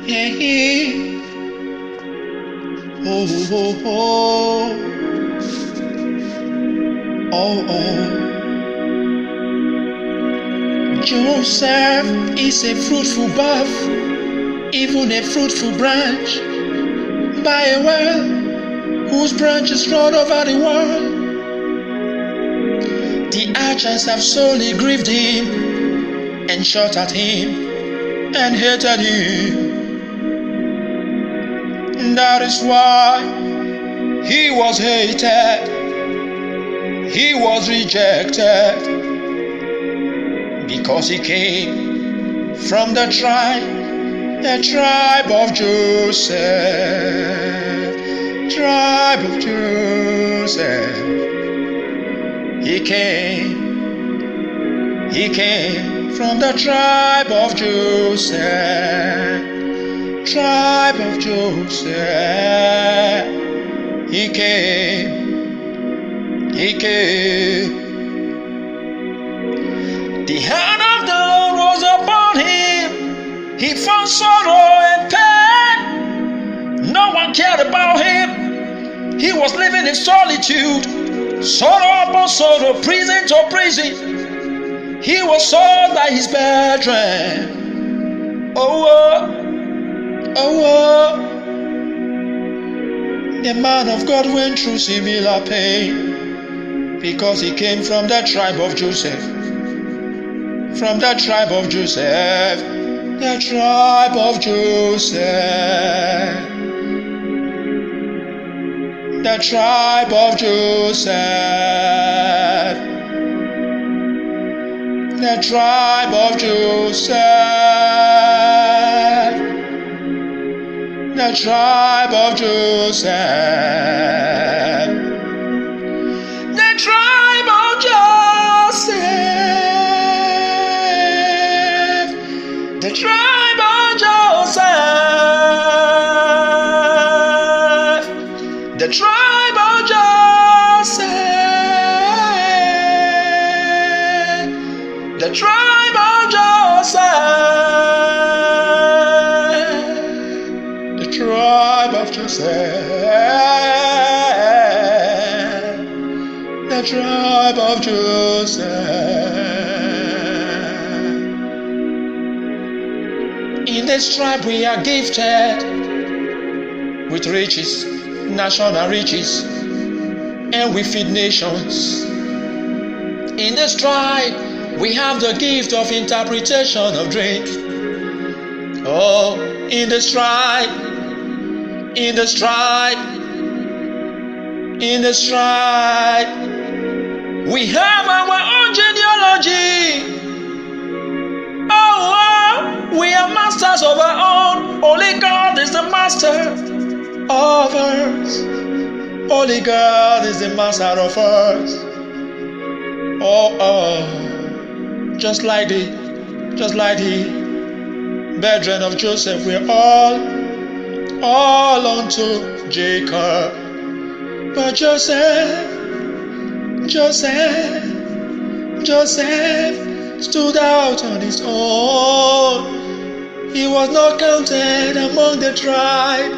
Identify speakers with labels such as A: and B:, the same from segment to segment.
A: Yeah. Oh, oh, oh. Oh, oh. Joseph is a fruitful buff, even a fruitful branch, by a well whose branches run over the world. The archers have sorely grieved him, and shot at him, and hated him. That is why he was hated, he was rejected, because he came from the tribe of Joseph, tribe of Joseph. He came from the tribe of Joseph, tribe of Joseph. He came. The hand of the Lord was upon him. He found sorrow and pain. No one cared about him. He was living in solitude, sorrow upon sorrow, prison to prison. He was sold by his brethren. Oh, oh, oh, oh. The man of God went through similar pain, because he came from the tribe of Joseph, from the tribe of Joseph, the tribe of Joseph, the tribe of Joseph, the tribe of Joseph, the tribe of Joseph, the tribe of Joseph, the tribe of Joseph, the tribe of Joseph, the tribe of Joseph, the tribe of Joseph, the tribe of Joseph. In this tribe we are gifted with riches, national riches, and we feed nations. In this tribe we have the gift of interpretation of dreams. Oh, in this tribe, in this tribe, in this tribe, we have our own genealogy. Oh, we are masters of our own. Only God is the master of us. Only God is the master of us. Oh, oh, just like the brethren of Joseph, we're all unto Jacob. But Joseph stood out on his own. He was not counted among the tribe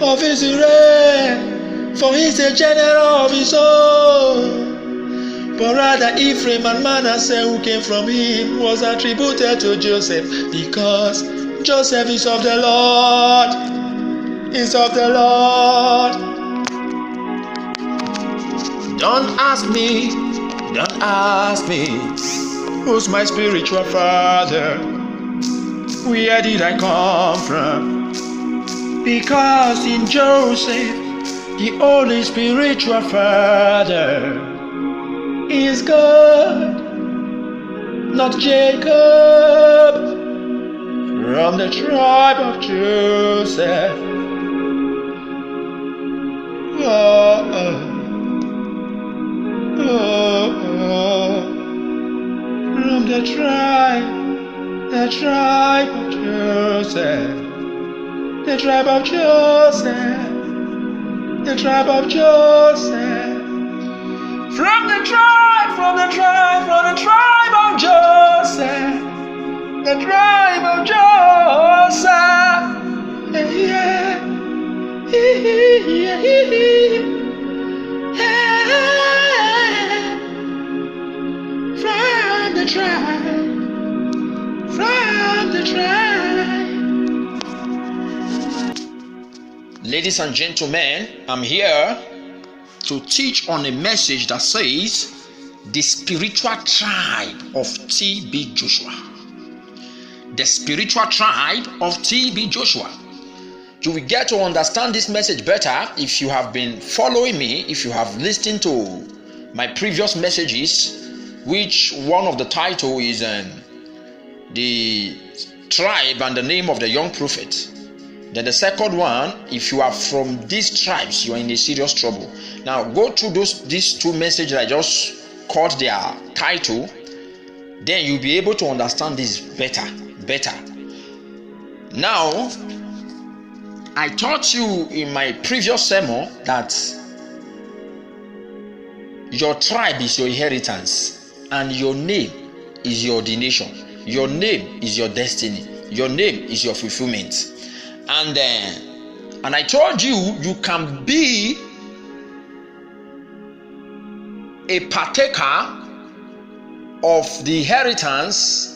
A: of Israel, for he's a general of his own. But rather Ephraim and Manasseh, who came from him, was attributed to Joseph, because Joseph is of the Lord, is of the Lord. Don't ask me, who's my spiritual father? Where did I come from? Because in Joseph, the only spiritual father is God, not Jacob, from the tribe of Joseph. Oh, oh. From the tribe of Joseph, the tribe of Joseph, the tribe of Joseph. From the tribe of Joseph, the tribe of Joseph. Ladies and gentlemen, I'm here to teach on a message that says the spiritual tribe of TB Joshua. The spiritual tribe of TB Joshua. You will get to understand this message better if you have been following me, if you have listened to my previous messages, which one of the title is the tribe and the name of the young prophet. Then the second one, if you are from these tribes, you are in a serious trouble. Now go through these two messages I just called their title, then you'll be able to understand this better. Now, I taught you in my previous sermon that your tribe is your inheritance and your name is your ordination. Your name is your destiny. Your name is your fulfillment. And I told you, you can be a partaker of the inheritance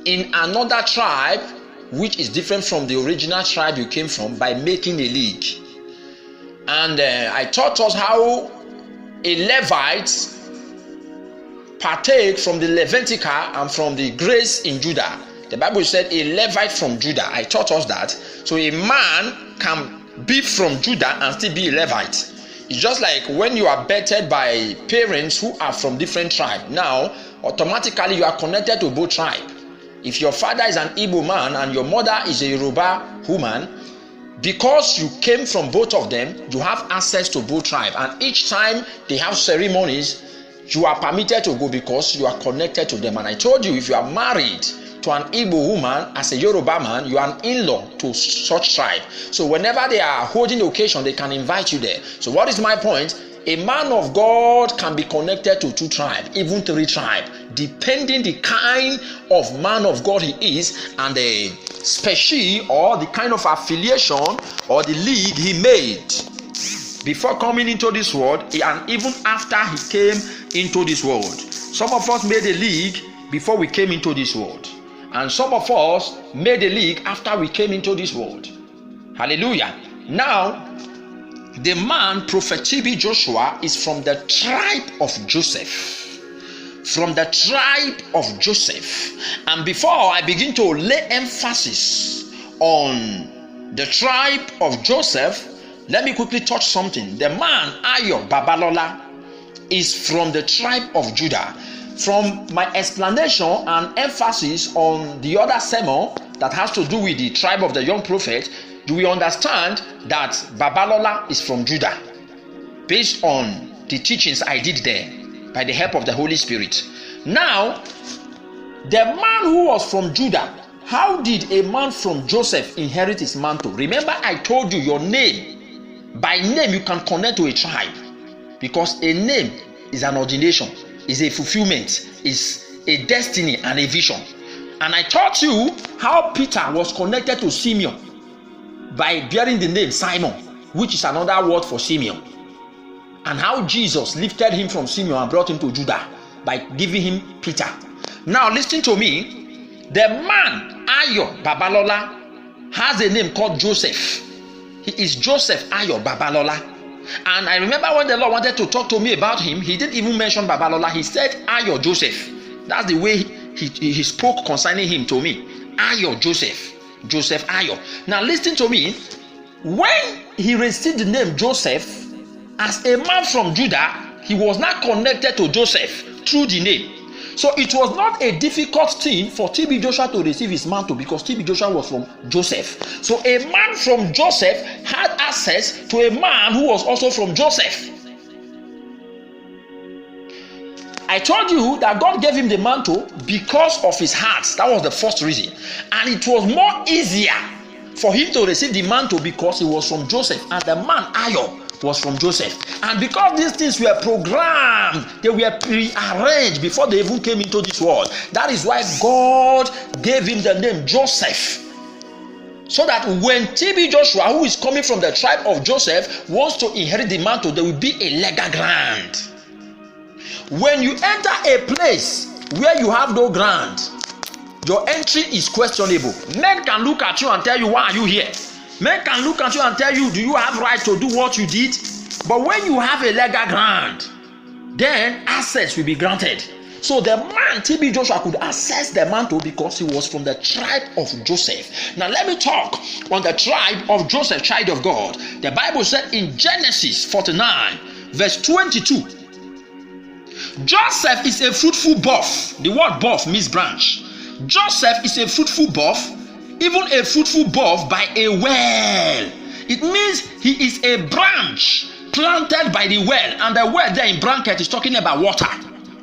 A: in another tribe which is different from the original tribe you came from by making a league. And I taught us how a Levite partake from the Levitical and from the grace in Judah. The Bible said a Levite from Judah. I taught us that. So a man can be from Judah and still be a Levite. It's just like when you are bettered by parents who are from different tribes. Now, automatically you are connected to both tribes. If your father is an Igbo man and your mother is a Yoruba woman, because you came from both of them, you have access to both tribes. And each time they have ceremonies, you are permitted to go because you are connected to them. And I told you, if you are married to an Igbo woman as a Yoruba man, you are an in-law to such tribe. So whenever they are holding the occasion, they can invite you there. So what is my point? A man of God can be connected to 2 tribes, even 3 tribes, depending the kind of man of God he is and the species or the kind of affiliation or the league he made before coming into this world and even after he came into this world. Some of us made a league before we came into this world, and some of us made a league after we came into this world. Hallelujah. Now, the man, Prophet TB Joshua, is from the tribe of Joseph. From the tribe of Joseph. And before I begin to lay emphasis on the tribe of Joseph, let me quickly touch something. The man, babalola, is from the tribe of Judah. From my explanation and emphasis on the other sermon that has to do with the tribe of the young prophet, do we understand that babalola is from Judah based on the teachings I did there by the help of the Holy Spirit. Now, the man who was from Judah, how did a man from Joseph inherit his mantle? Remember, I told you your name. By name, you can connect to a tribe because a name is an ordination, is a fulfillment, is a destiny and a vision. And I taught you how Peter was connected to Simeon by bearing the name Simon, which is another word for Simeon, and how Jesus lifted him from Simeon and brought him to Judah by giving him Peter. Now listen to me. The man babalola has a name called Joseph. He is Joseph babalola. And I remember when the Lord wanted to talk to me about him, he didn't even mention babalola. He said Joseph. That's the way he spoke concerning him to me. Joseph Ayo. Now listen to me. When he received the name Joseph, as a man from Judah, he was not connected to Joseph through the name. So it was not a difficult thing for TB Joshua to receive his mantle because TB Joshua was from Joseph. So a man from Joseph had access to a man who was also from Joseph. I told you that God gave him the mantle because of his heart. That was the first reason. And it was more easier for him to receive the mantle because he was from Joseph. And the man, was from Joseph. And because these things were programmed, they were prearranged before they even came into this world. That is why God gave him the name Joseph. So that when TB Joshua, who is coming from the tribe of Joseph, wants to inherit the mantle, there will be a legal grant. When you enter a place where you have no grant, your entry is questionable. Men can look at you and tell you, why are you here?
B: Men can look at you and tell you, do you have right to do what you did? But when you have a legal ground, then access will be granted. So the man, TB Joshua, could access the mantle because he was from the tribe of Joseph. Now let me talk on the tribe of Joseph, child of God. The Bible said in Genesis 49, verse 22, Joseph is a fruitful buff. The word buff means branch. Joseph is a fruitful buff, even a fruitful buff by a well. It means he is a branch planted by the well, and the well there in bracket is talking about water.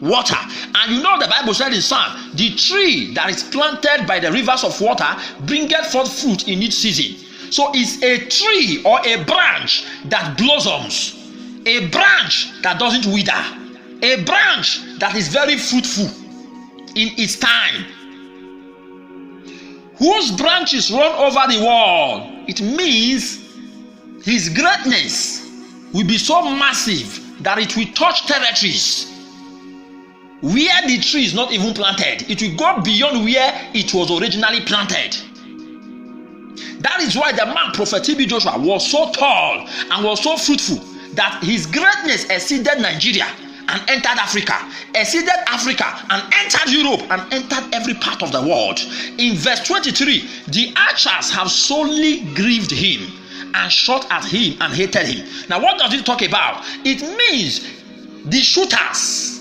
B: And you know the Bible said in Psalm, the tree that is planted by the rivers of water bringeth forth fruit in its season. So it's a tree or a branch that blossoms, a branch that doesn't wither, a branch that is very fruitful in its time, whose branches run over the wall. It means his greatness will be so massive that it will touch territories where the tree is not even planted. It will go beyond where it was originally planted. That is why the man, Prophet TB Joshua, was so tall and was so fruitful that his greatness exceeded Nigeria and entered Africa, exceeded Africa and entered Europe and entered every part of the world. In verse 23, the archers have sorely grieved him and shot at him and hated him. Now what does it talk about? It means the shooters,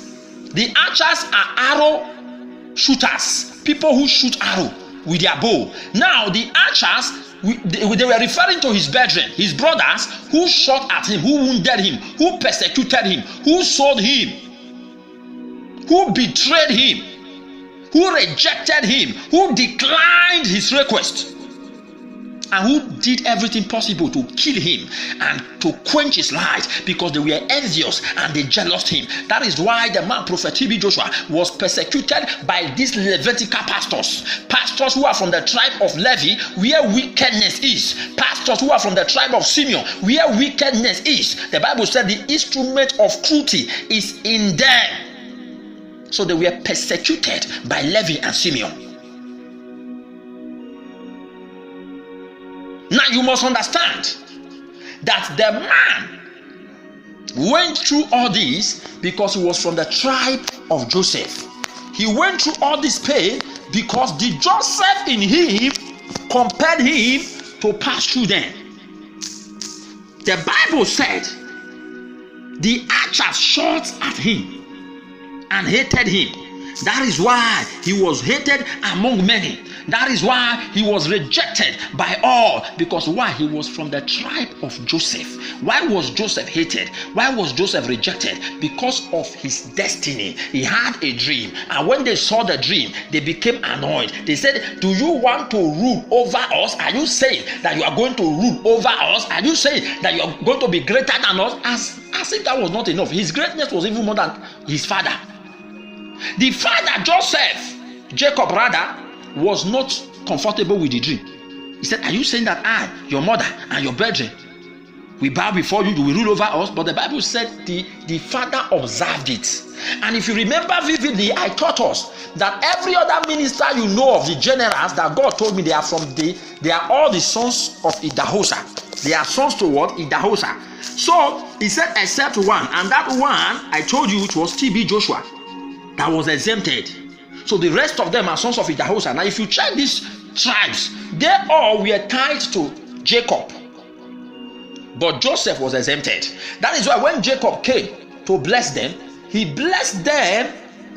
B: the archers are arrow shooters, people who shoot arrow with their bow. Now the archers, they were referring to his brethren, his brothers, who shot at him, who wounded him, who persecuted him, who sold him, who betrayed him, who rejected him, who declined his request, and who did everything possible to kill him and to quench his light, because they were envious and they jealoused him. That is why the man, Prophet TB Joshua, was persecuted by these Levitical pastors who are from the tribe of Levi, where wickedness is, pastors who are from the tribe of Simeon, where wickedness is. The Bible said the instrument of cruelty is in them. So they were persecuted by Levi and Simeon. Now you must understand that the man went through all this because he was from the tribe of Joseph. He went through all this pain because the Joseph in him compelled him to pass through them. The Bible said the archers shot at him and hated him. That is why he was hated among many. That is why he was rejected by all. Because why? He was from the tribe of Joseph. Why was Joseph hated? Why was Joseph rejected? Because of his destiny. He had a dream, and when they saw the dream, they became annoyed. They said, do you want to rule over us? Are you saying that you are going to rule over us? Are you saying that you are going to be greater than us? As if that was not enough. His greatness was even more than his father. The father, Joseph, Jacob rather, was not comfortable with the dream. He said, are you saying that I, your mother and your brethren, we bow before you, you will rule over us? But the Bible said the father observed it. And if you remember vividly, I taught us that every other minister you know of, the generals that God told me, they are all the sons of Idahosa. They are sons to what? Idahosa. So he said except one, and that one I told you it was TB Joshua that was exempted. So the rest of them are sons of Idahosa. Now if you check these tribes, they all were tied to Jacob, but Joseph was exempted. That is why when Jacob came to bless them, he blessed them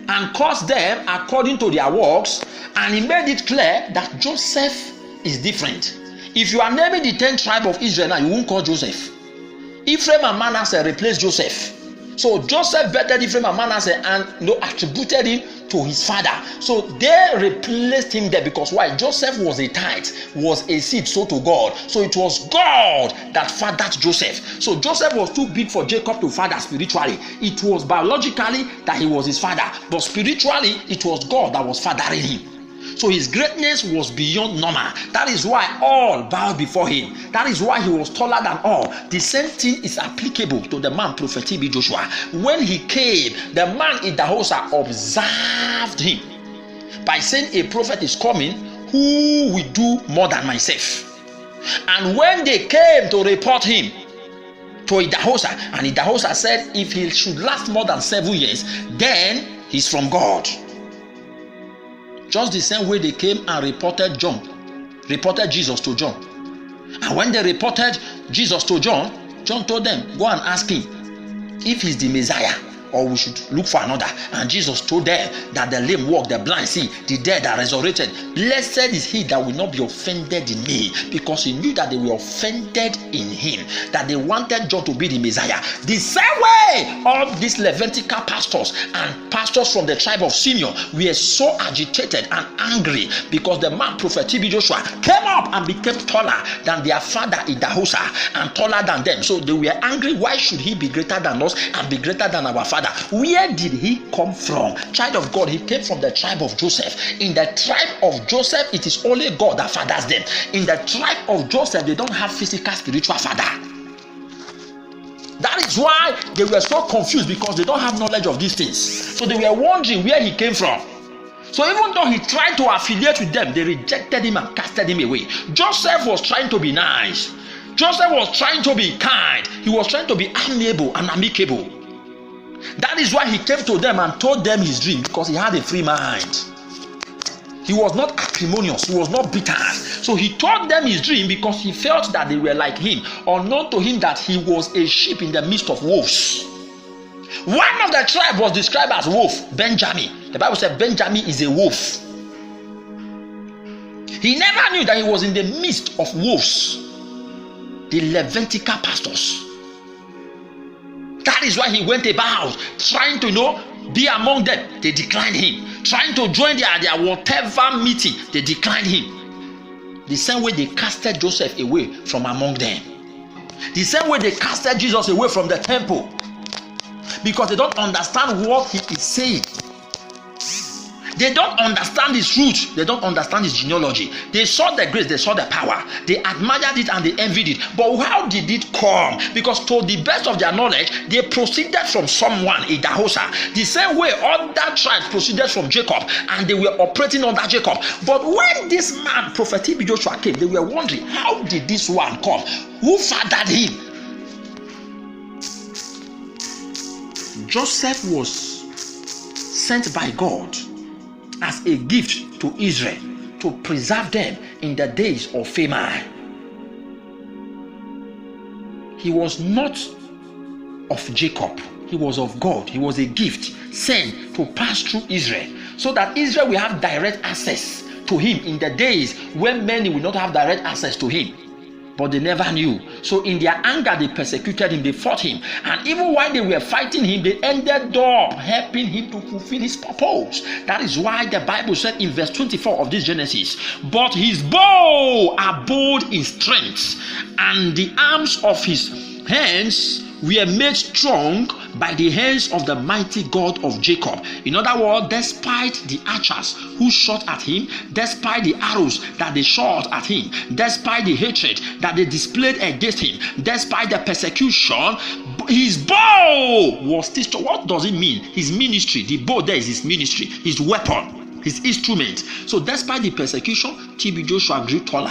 B: and cursed them according to their works, and he made it clear that Joseph is different. If you are naming the 10 tribes of Israel now, you won't call Joseph. Ephraim and Manasseh replaced Joseph. So Joseph bettered Ephraim and Manasseh and attributed him to his father. So they replaced him there because why? Joseph was a tithe, was a seed sold to God. So it was God that fathered Joseph. So Joseph was too big for Jacob to father spiritually. It was biologically that he was his father, but spiritually it was God that was fathering him. So his greatness was beyond normal. That is why all bowed before him. That is why he was taller than all. The same thing is applicable to the man, Prophet TB Joshua. When he came, the man Idahosa observed him by saying, a prophet is coming who will do more than myself. And when they came to report him to Idahosa, and Idahosa said if he should last more than 7 years, then he's from God. Just the same way they came and reported Jesus to John. And when they reported Jesus to John, John told them, go and ask him if he's the Messiah, or we should look for another. And Jesus told them that the lame walk, the blind see, the dead are resurrected. Blessed is he that will not be offended in me, because he knew that they were offended in him, that they wanted John to be the Messiah. The same way all these Levitical pastors and pastors from the tribe of Simeon were so agitated and angry because the man prophet TB Joshua came up and became taller than their father Idahosa and taller than them. So they were angry. Why should he be greater than us and be greater than our father? Where did he come from? Child of God, he came from the tribe of Joseph. In the tribe of Joseph, it is only God that fathers them. In the tribe of Joseph, they don't have physical spiritual father. That is why they were so confused, because they don't have knowledge of these things. So they were wondering where he came from. So even though he tried to affiliate with them, they rejected him and casted him away. Joseph was trying to be nice. Joseph was trying to be kind. He was trying to be amiable and amicable. That is why he came to them and told them his dream, because he had a free mind. He was not acrimonious. He was not bitter. So he told them his dream because he felt that they were like him, unknown to him that he was a sheep in the midst of wolves. One of the tribe was described as wolf, Benjamin. The Bible said Benjamin is a wolf. He never knew that he was in the midst of wolves, the Levitical pastors. That is why he went about trying to be among them. They declined him. Trying to join their whatever meeting, they declined him. The same way they casted Joseph away from among them. The same way they casted Jesus away from the temple. Because they don't understand what he is saying. They don't understand his roots. They don't understand his genealogy. They saw the grace, they saw the power. They admired it and they envied it. But how did it come? Because to the best of their knowledge, they proceeded from someone, Idahosa. The same way other tribes proceeded from Jacob, and they were operating under Jacob. But when this man, Prophet TB Joshua, came, they were wondering, how did this one come? Who fathered him? Joseph was sent by God as a gift to Israel to preserve them in the days of famine. He was not of Jacob. He was of God. He was a gift sent to pass through Israel, so that Israel will have direct access to him in the days when many will not have direct access to him. But they never knew. So in their anger, they persecuted him, they fought him. And even while they were fighting him, they ended up helping him to fulfill his purpose. That is why the Bible said in verse 24 of this Genesis, but his bow abode in strength, and the arms of his hands were made strong by the hands of the mighty God of Jacob. In other words, despite the archers who shot at him, despite the arrows that they shot at him, despite the hatred that they displayed against him, despite the persecution, his bow was still strong. What does it mean? His ministry. The bow there is his ministry, his weapon, his instrument. So despite the persecution, TB Joshua grew taller.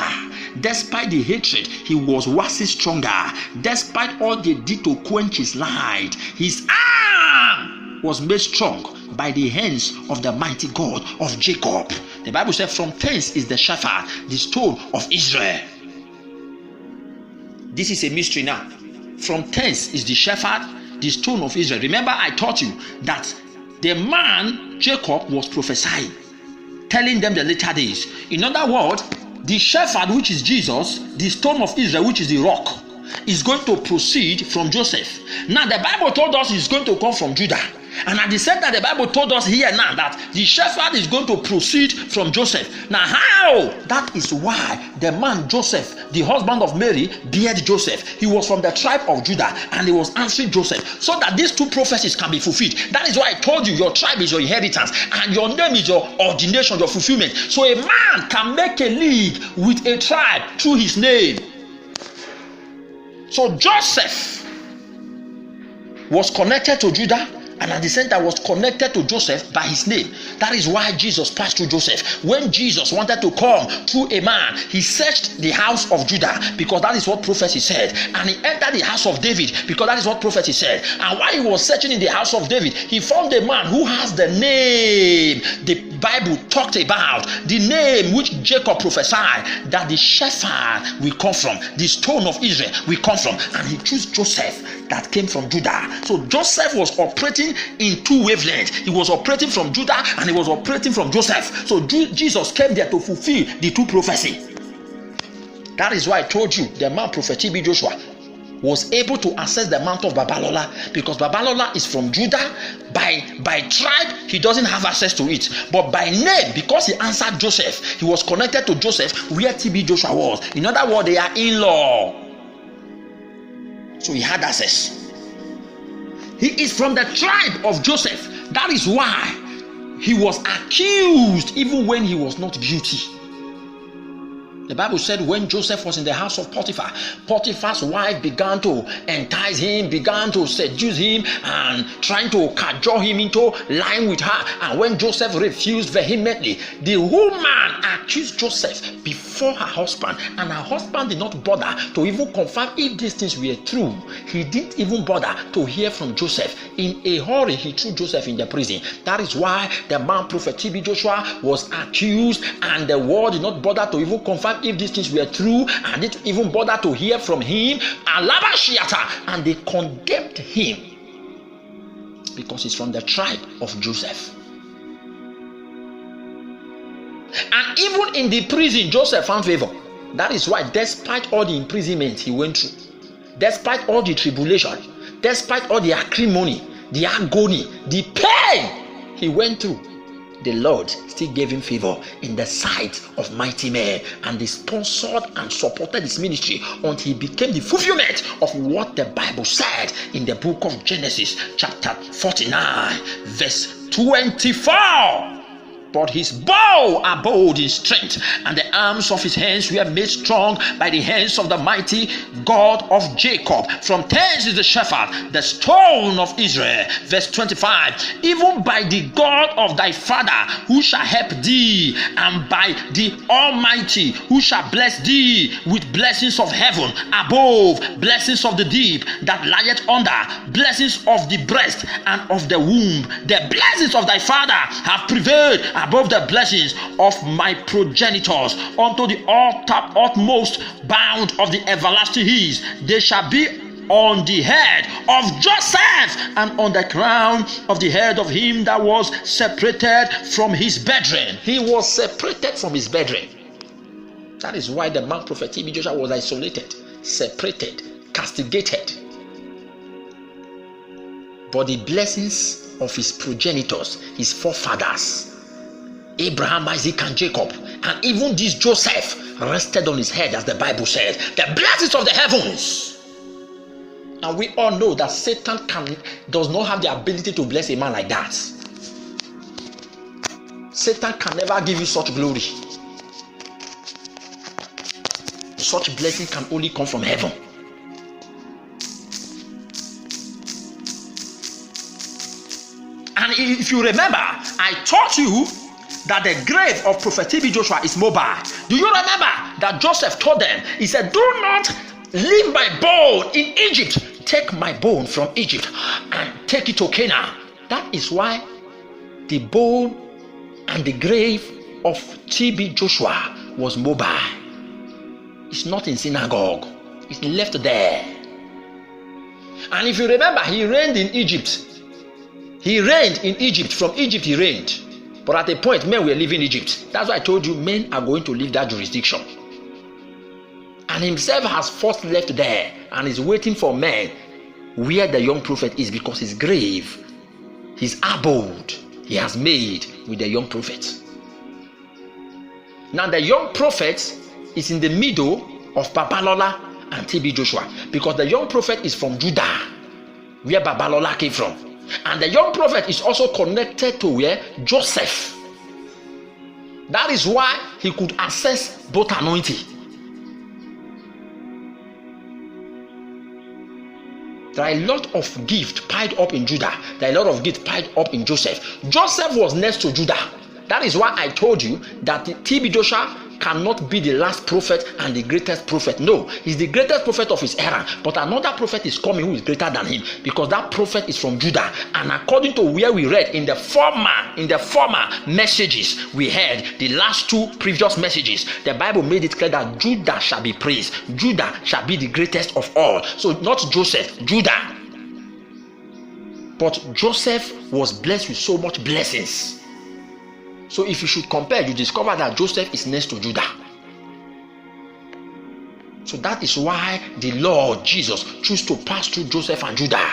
B: Despite the hatred, he was waxing stronger. Despite all they did to quench his light, his arm was made strong by the hands of the mighty God of Jacob. The Bible said, from thence is the shepherd, the stone of Israel. This is a mystery now. From thence is the shepherd, the stone of Israel. Remember, I taught you that the man Jacob was prophesying, telling them the later days. In other words, the shepherd, which is Jesus, the stone of Israel, which is the rock, is going to proceed from Joseph. Now, the Bible told us he's going to come from Judah. And at the same time, the Bible told us here now that the shepherd is going to proceed from Joseph. Now, how? That is why the man Joseph, the husband of Mary, beard Joseph. He was from the tribe of Judah, and he was answering Joseph, so that these two prophecies can be fulfilled. That is why I told you your tribe is your inheritance, and your name is your ordination, your fulfillment. So a man can make a league with a tribe through his name. So Joseph was connected to Judah, and at the same time was connected to Joseph by his name. That is why Jesus passed through Joseph. When Jesus wanted to come through a man, he searched the house of Judah, because that is what prophecy said. And he entered the house of David, because that is what prophecy said. And while he was searching in the house of David, he found a man who has the name the Bible talked about, the name which Jacob prophesied that the shepherd will come from, the stone of Israel will come from. And he chose Joseph that came from Judah. So Joseph was operating in two wavelengths. He was operating from Judah and he was operating from Joseph. So Jesus came there to fulfill the two prophecies. That is why I told you the man Prophet TB Joshua was able to access the mantle of Babalola, because Babalola is from Judah. By tribe, he doesn't have access to it. But by name, because he answered Joseph, he was connected to Joseph where TB Joshua was. In other words, they are in-law. So he had access. He is from the tribe of Joseph. That is why he was accused even when he was not guilty. The Bible said when Joseph was in the house of Potiphar, Potiphar's wife began to entice him, began to seduce him, and trying to cajole him into lying with her. And when Joseph refused vehemently, the woman accused Joseph before her husband, and her husband did not bother to even confirm if these things were true. He didn't even bother to hear from Joseph. In a hurry, he threw Joseph in the prison. That is why the man Prophet TB Joshua was accused, and the world did not bother to even confirm if these things were true, and didn't even bother to hear from him, and they condemned him because he's from the tribe of Joseph. And even in the prison, Joseph found favor. That is why, despite all the imprisonment he went through, despite all the tribulation, despite all the acrimony, the agony, the pain he went through, the Lord still gave him favor in the sight of mighty men, and they sponsored and supported his ministry until he became the fulfillment of what the Bible said in the book of Genesis chapter 49 verse 24. But his bow abode in strength, and the arms of his hands were made strong by the hands of the mighty God of Jacob. From thence is the shepherd, the stone of Israel. Verse 25. Even by the God of thy father, who shall help thee, and by the Almighty, who shall bless thee with blessings of heaven above, blessings of the deep that lieth under, blessings of the breast and of the womb. The blessings of thy father have prevailed above the blessings of my progenitors unto the utmost bound of the everlasting hills. They shall be on the head of Joseph, and on the crown of the head of him that was separated from his brethren. He was separated from his brethren. That is why the man Prophet TB Joshua was isolated, separated, castigated. But the blessings of his progenitors, his forefathers, Abraham, Isaac, and Jacob, and even this Joseph, rested on his head, as the Bible says, the blessings of the heavens. And we all know that Satan does not have the ability to bless a man like that. Satan can never give you such glory. Such blessing can only come from heaven. And if you remember, I taught you that the grave of Prophet TB Joshua is mobile. Do you remember that Joseph told them, he said, do not leave my bone in Egypt. Take my bone from Egypt and take it to Canaan. That is why the bone and the grave of TB Joshua was mobile. It's not in synagogue. It's left there. And if you remember, he reigned in Egypt. He reigned in Egypt. From Egypt he reigned. But at a point, men were leaving Egypt. That's why I told you, men are going to leave that jurisdiction. And himself has first left there and is waiting for men where the young prophet is, because his grave, his abode, he has made with the young prophet. Now the young prophet is in the middle of Babalola and TB Joshua, because the young prophet is from Judah, where Babalola came from. And the young prophet is also connected to where? Joseph. That is why he could access both anointing. There are a lot of gifts piled up in Judah. There are a lot of gifts piled up in Joseph. Joseph was next to Judah. That is why I told you that TB Joshua cannot be the last prophet and the greatest prophet. No, he's the greatest prophet of his era. But another prophet is coming who is greater than him, because that prophet is from Judah. And according to where we read in the former messages we heard, the last two previous messages, the Bible made it clear that Judah shall be praised. Judah shall be the greatest of all. So not Joseph, Judah. But Joseph was blessed with so much blessings. So if you should compare, you discover that Joseph is next to Judah. So that is why the Lord Jesus chose to pass through Joseph and Judah,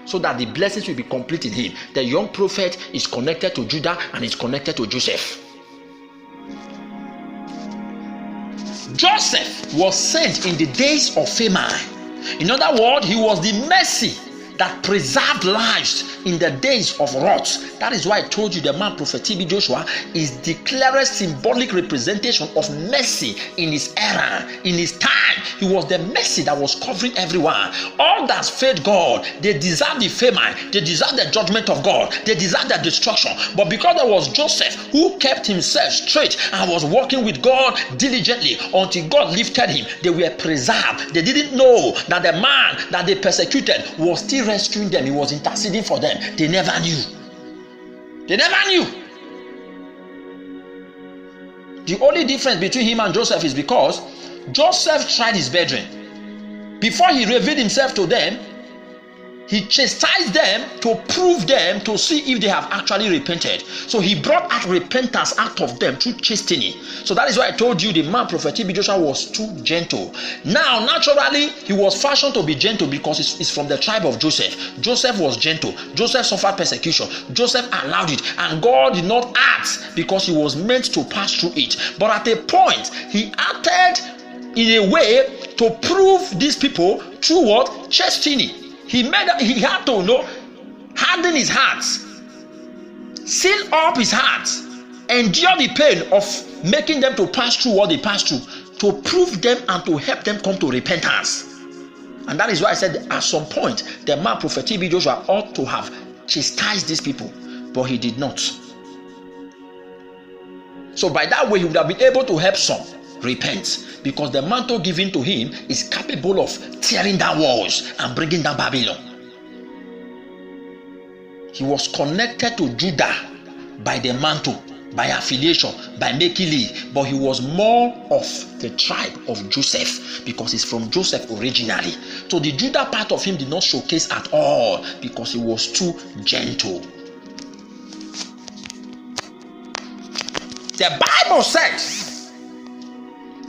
B: so that the blessings will be complete in him. The young prophet is connected to Judah and is connected to Joseph. Joseph was sent in the days of famine. In other words, he was the mercy that preserved lives in the days of wrath. That is why I told you the man Prophet TB Joshua is the clearest symbolic representation of mercy in his era, in his time. He was the mercy that was covering everyone. All that failed God, they deserve the famine, they deserve the judgment of God, they deserve the destruction. But because there was Joseph who kept himself straight and was working with God diligently until God lifted him, they were preserved. They didn't know that the man that they persecuted was still rescuing them. He was interceding for them. They never knew. They never knew. The only difference between him and Joseph is because Joseph tried his brethren. Before he revealed himself to them, he chastised them to prove them, to see if they have actually repented. So he brought out repentance out of them through chastening. So that is why I told you the man Prophet TB Joshua was too gentle. Now, naturally, he was fashioned to be gentle because he's from the tribe of Joseph. Joseph was gentle. Joseph suffered persecution. Joseph allowed it. And God did not act because he was meant to pass through it. But at a point, he acted in a way to prove these people through what? Chastening. He had to harden his heart, seal up his heart, endure the pain of making them to pass through what they passed through, to prove them and to help them come to repentance. And that is why I said at some point the man Prophet TB Joshua ought to have chastised these people, but he did not. So by that way he would have been able to help some repent, because the mantle given to him is capable of tearing down walls and bringing down Babylon. He was connected to Judah by the mantle, by affiliation, by making leave, but he was more of the tribe of Joseph because he's from Joseph originally. So the Judah part of him did not showcase at all because he was too gentle. The Bible says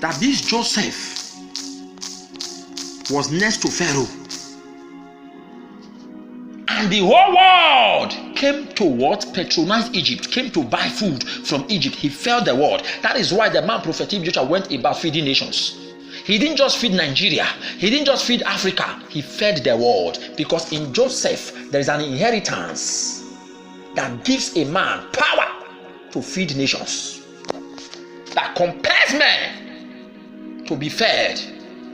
B: that this Joseph was next to Pharaoh, and the whole world came to what? Patronize Egypt, came to buy food from Egypt. He felt the world. That is why the man Prophet Joshua went about feeding nations. He didn't just feed Nigeria, he didn't just feed Africa, he fed the world, because in Joseph there is an inheritance that gives a man power to feed nations, that compels men to be fed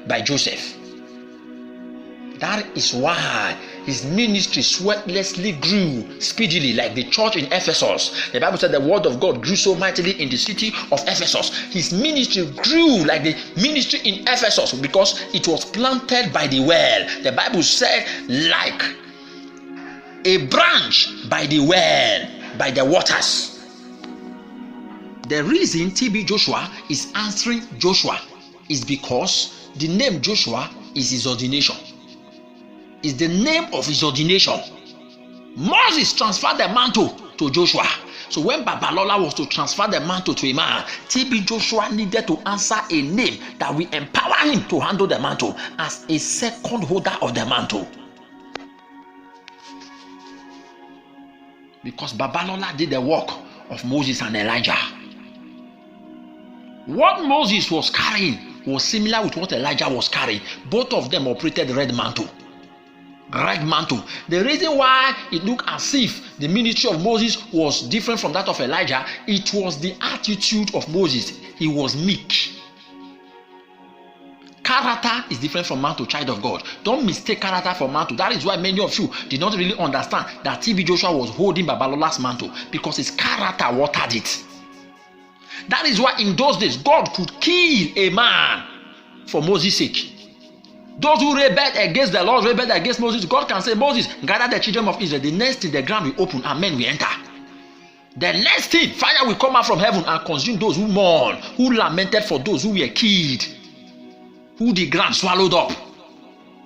B: by Joseph. That is why his ministry sweatlessly grew speedily, like the church in Ephesus. The Bible said the word of God grew so mightily in the city of Ephesus. His ministry grew like the ministry in Ephesus because it was planted by the well. The Bible said like a branch by the well, by the waters. The reason TB Joshua is answering Joshua is because the name Joshua is his ordination. Is the name of his ordination. Moses transferred the mantle to Joshua. So when Babalola was to transfer the mantle to a man, TB Joshua needed to answer a name that will empower him to handle the mantle as a second holder of the mantle. Because Babalola did the work of Moses and Elijah. What Moses was carrying was similar with what Elijah was carrying. Both of them operated red mantle. Red mantle. The reason why it looked as if the ministry of Moses was different from that of Elijah, it was the attitude of Moses. He was meek, Character is different from mantle, child of God. Don't mistake character for mantle. That is why many of you did not really understand that TB Joshua was holding Babalola's mantle, because his character watered it. That is why in those days God could kill a man for Moses' sake. Those who rebelled against the Lord, rebelled against Moses, God can say, Moses, gather the children of Israel. The next thing, the ground will open and men will enter. The next thing, fire will come out from heaven and consume those who mourn, who lamented for those who were killed, who the ground swallowed up.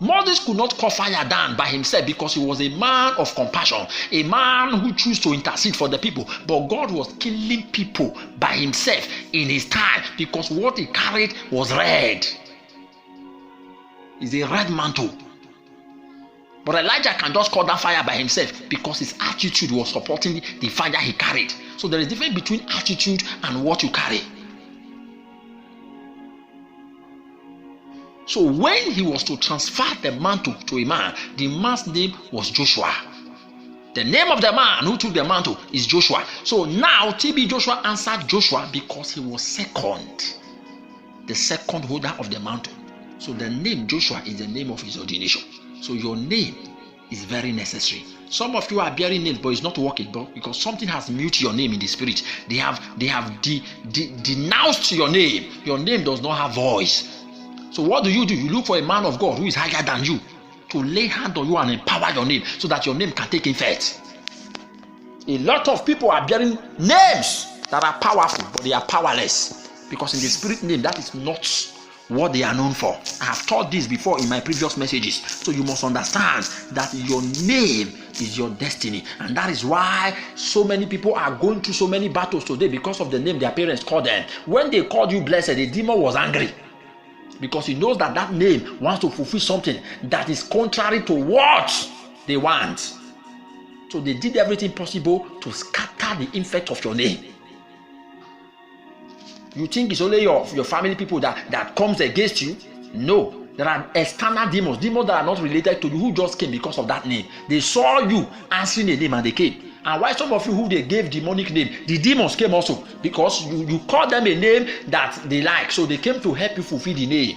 B: Moses could not call fire down by himself because he was a man of compassion, a man who chose to intercede for the people. But God was killing people by himself in his time because what he carried was red. It's a red mantle. But Elijah can just call down fire by himself because his attitude was supporting the fire he carried. So there is a difference between attitude and what you carry. So when he was to transfer the mantle to a man, the man's name was Joshua. The name of the man who took the mantle is Joshua. So now TB Joshua answered Joshua because he was second, the second holder of the mantle. So the name Joshua is the name of his ordination. So your name is very necessary. Some of you are bearing names, but it's not working, because something has muted your name in the spirit. They have denounced your name. Your name does not have voice. So what do? You look for a man of God who is higher than you to lay hand on you and empower your name so that your name can take effect. A lot of people are bearing names that are powerful, but they are powerless, because in the spirit name, that is not what they are known for. I have taught this before in my previous messages. So you must understand that your name is your destiny. And that is why so many people are going through so many battles today because of the name their parents called them. When they called you blessed, the demon was angry, because he knows that that name wants to fulfill something that is contrary to what they want. So they did everything possible to scatter the effect of your name. You think it's only your family people that comes against you? No. There are external demons that are not related to you, who just came because of that name. They saw you answering a name and they came. And why some of you who they gave demonic name, the demons came also, because you called them a name that they like. So they came to help you fulfill the name.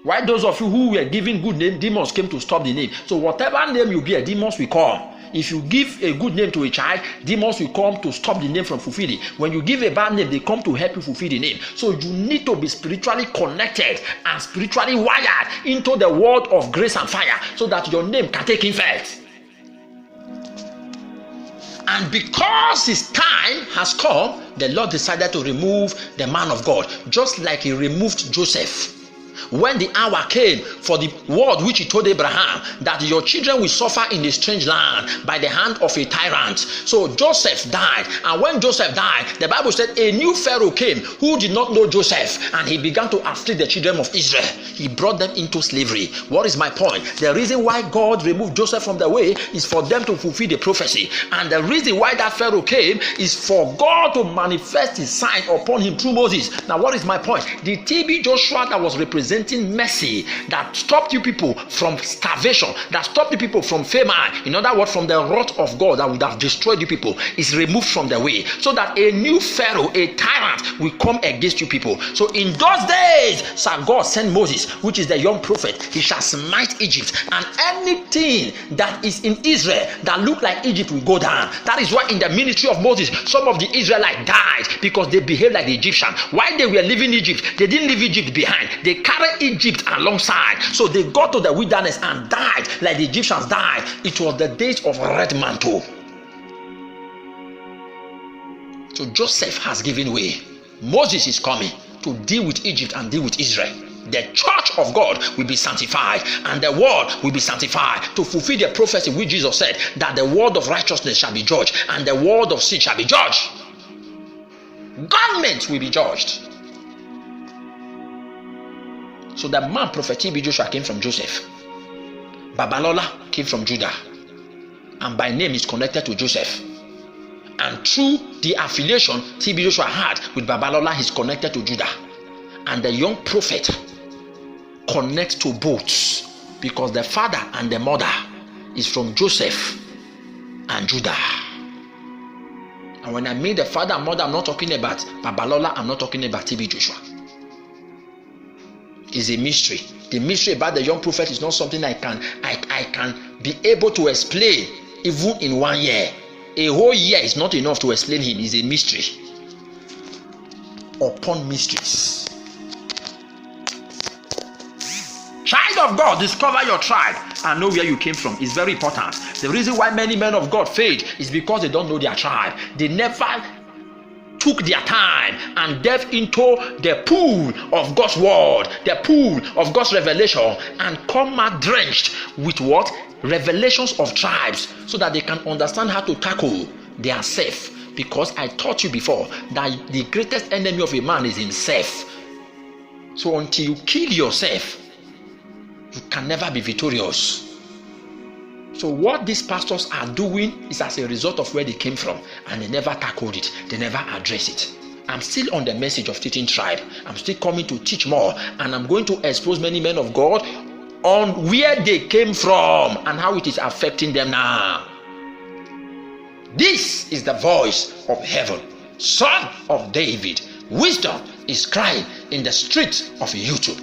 B: Why those of you who were giving good name, demons came to stop the name. So whatever name you bear, demons will come. If you give a good name to a child, demons will come to stop the name from fulfilling. When you give a bad name, they come to help you fulfill the name. So you need to be spiritually connected and spiritually wired into the world of grace and fire so that your name can take effect. And because his time has come, the Lord decided to remove the man of God, just like he removed Joseph. When the hour came for the word which he told Abraham, that your children will suffer in a strange land by the hand of a tyrant. So Joseph died. And when Joseph died, the Bible said a new Pharaoh came who did not know Joseph, and he began to afflict the children of Israel. He brought them into slavery. What is my point? The reason why God removed Joseph from the way is for them to fulfill the prophecy. And the reason why that Pharaoh came is for God to manifest his sign upon him through Moses. Now what is my point? The TB Joshua that was representing mercy, that stopped you people from starvation, that stopped you people from famine, in other words from the wrath of God that would have destroyed you people, is removed from the way, so that a new Pharaoh, a tyrant, will come against you people. So in those days shall God send Moses, which is the young prophet. He shall smite Egypt, and anything that is in Israel that look like Egypt will go down. That is why in the ministry of Moses, some of the Israelites died because they behaved like the Egyptians. While they were leaving Egypt, they didn't leave Egypt behind. They carried Egypt alongside. So they got to the wilderness and died like the Egyptians died. It was the days of red mantle. So Joseph has given way. Moses is coming to deal with Egypt and deal with Israel. The church of God will be sanctified, and the world will be sanctified to fulfill the prophecy which Jesus said, that the word of righteousness shall be judged and the word of sin shall be judged. Government will be judged. So the man prophet TB Joshua came from Joseph. Babalola came from Judah, and by name is connected to Joseph. And through the affiliation TB Joshua had with Babalola, he's connected to Judah. And the young prophet connects to both, because the father and the mother is from Joseph and Judah. And when I mean the father and mother, I'm not talking about Babalola, I'm not talking about TB Joshua. is a mystery. The mystery about the young prophet is not something I can be able to explain even in 1 year. A whole year is not enough to explain him. It's a mystery upon mysteries. Child of God, discover your tribe and know where you came from. It's very important. The reason why many men of God failed is because they don't know their tribe. They never took their time and delved into the pool of God's word, the pool of God's revelation, and come out drenched with what? Revelations of tribes, so that they can understand how to tackle their self. Because I taught you before that the greatest enemy of a man is himself. So until you kill yourself, you can never be victorious. So what these pastors are doing is as a result of where they came from, and they never tackled it. They never addressed it. I'm still on the message of teaching tribe. I'm still coming to teach more, and I'm going to expose many men of God on where they came from and how it is affecting them now. This is the voice of heaven, Son of David. Wisdom is crying in the streets of YouTube.